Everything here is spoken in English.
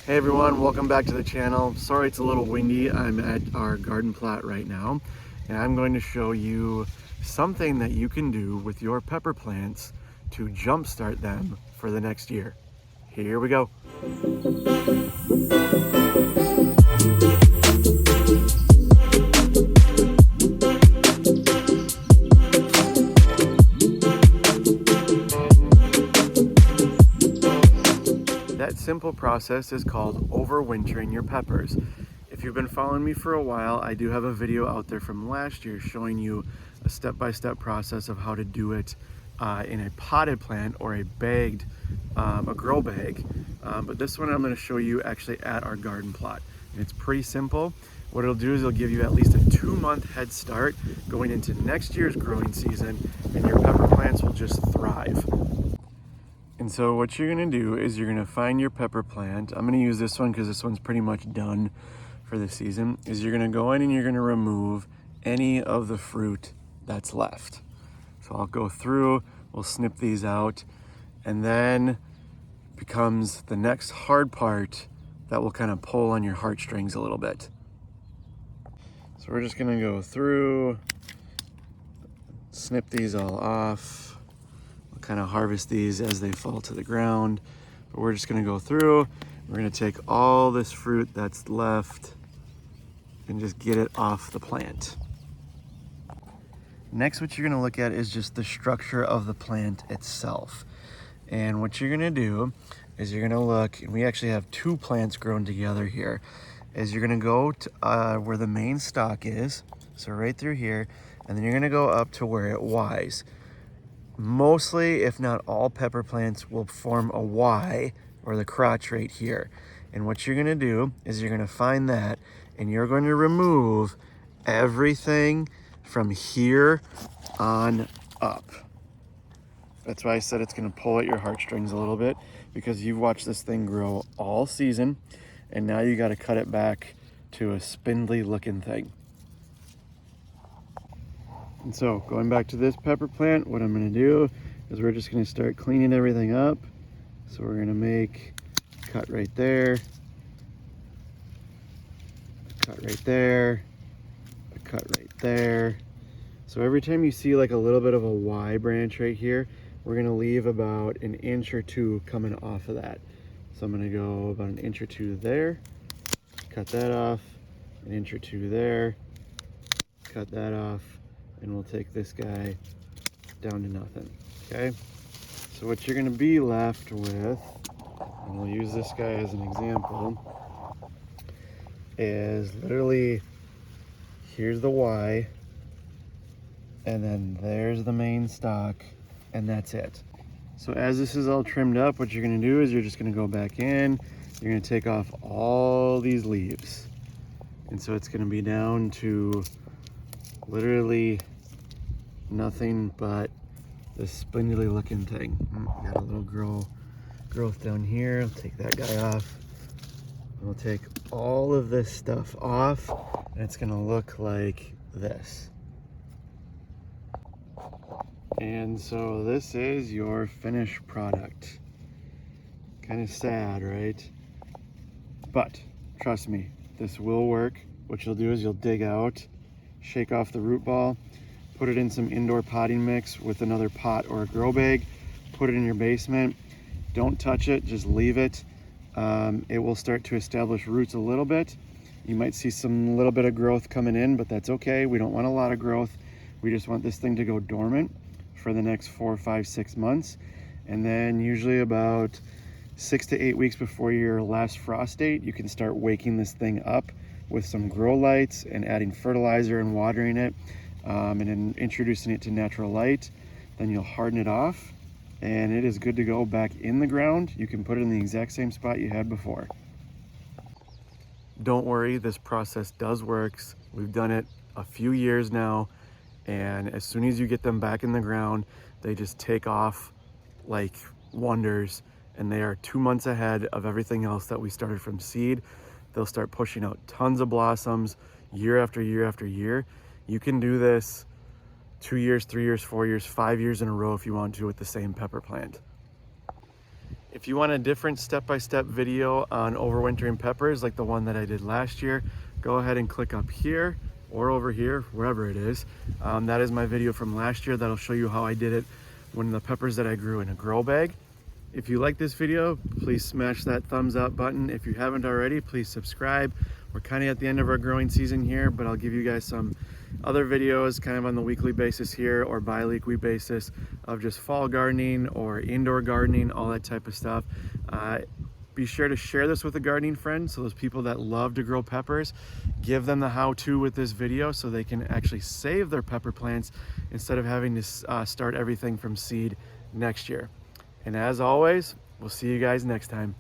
Hey everyone, welcome back to the channel. Sorry it's a little windy. I'm at our garden plot right now, and I'm going to show you something that you can do with your pepper plants to jumpstart them for the next year. Here we go. That simple process is called overwintering your peppers. If you've been following me for a while, I do have a video out there from last year showing you a step-by-step process of how to do it in a potted plant or a bagged, a grow bag. But this one I'm going to show you actually at our garden plot. And it's pretty simple. What it'll do is it'll give you at least a 2-month head start going into next year's growing season, and your pepper plants will just thrive. And so what you're going to do is you're going to find your pepper plant. I'm going to use this one because this one's pretty much done for the season. Is you're going to go in and you're going to remove any of the fruit that's left. So I'll go through, we'll snip these out, and then becomes the next hard part that will kind of pull on your heartstrings a little bit. So we're just going to go through, snip these all off. Kind of harvest these as they fall to the ground, but we're just going to go through. We're going to take all this fruit that's left and just get it off the plant. Next, what you're going to look at is just the structure of the plant itself. And what you're going to do is you're going to look, and we actually have 2 plants grown together here, is you're going to go to where the main stalk is, so right through here, and then you're going to go up to where it Ys. Mostly, if not all, pepper plants will form a Y, or the crotch right here. And what you're going to do is you're going to find that, and you're going to remove everything from here on up. That's why I said it's going to pull at your heartstrings a little bit, because you've watched this thing grow all season, and now you got to cut it back to a spindly looking thing. And so going back to this pepper plant, what I'm going to do is we're just going to start cleaning everything up. So we're going to make a cut right there, a cut right there, a cut right there. So every time you see like a little bit of a Y branch right here, we're going to leave about an inch or 2 coming off of that. So I'm going to go about an inch or 2 there, cut that off, an inch or 2 there, cut that off, and we'll take this guy down to nothing. Okay, so what you're going to be left with, and we'll use this guy as an example, is literally here's the Y, and then there's the main stalk, and that's it. So as this is all trimmed up, what you're going to do is you're just going to go back in, you're going to take off all these leaves, and so it's going to be down to literally nothing but this spindly looking thing. Got a little growth down here. I'll take that guy off. We'll take all of this stuff off, and it's gonna look like this. And so this is your finished product. Kind of sad, right? But trust me, this will work. What you'll do is you'll dig out, shake off the root ball, put it in some indoor potting mix with another pot or a grow bag, put it in your basement. Don't touch it, just leave it. It will start to establish roots a little bit. You might see some little bit of growth coming in, but that's okay. We don't want a lot of growth. We just want this thing to go dormant for the next 4, 5, 6 months. And then usually about 6 to 8 weeks before your last frost date, you can start waking this thing up with some grow lights and adding fertilizer and watering it. And then introducing it to natural light. Then you'll harden it off, and it is good to go back in the ground. You can put it in the exact same spot you had before. Don't worry, this process does work. We've done it a few years now, and as soon as you get them back in the ground, they just take off like wonders, and they are 2 months ahead of everything else that we started from seed. They'll start pushing out tons of blossoms year after year after year. You can do this 2 years, 3 years, 4 years, 5 years in a row if you want to with the same pepper plant. If you want a different step-by-step video on overwintering peppers like the one that I did last year, go ahead and click up here or over here, wherever it is. That is my video from last year that'll show you how I did it when the peppers that I grew in a grow bag. If you like this video, please smash that thumbs up button. If you haven't already, please subscribe. We're kind of at the end of our growing season here, but I'll give you guys some other videos kind of on the weekly basis here or bi-weekly basis of just fall gardening or indoor gardening, all that type of stuff. Be sure to share this with a gardening friend, so those people that love to grow peppers, give them the how-to with this video so they can actually save their pepper plants instead of having to start everything from seed next year. And as always, we'll see you guys next time.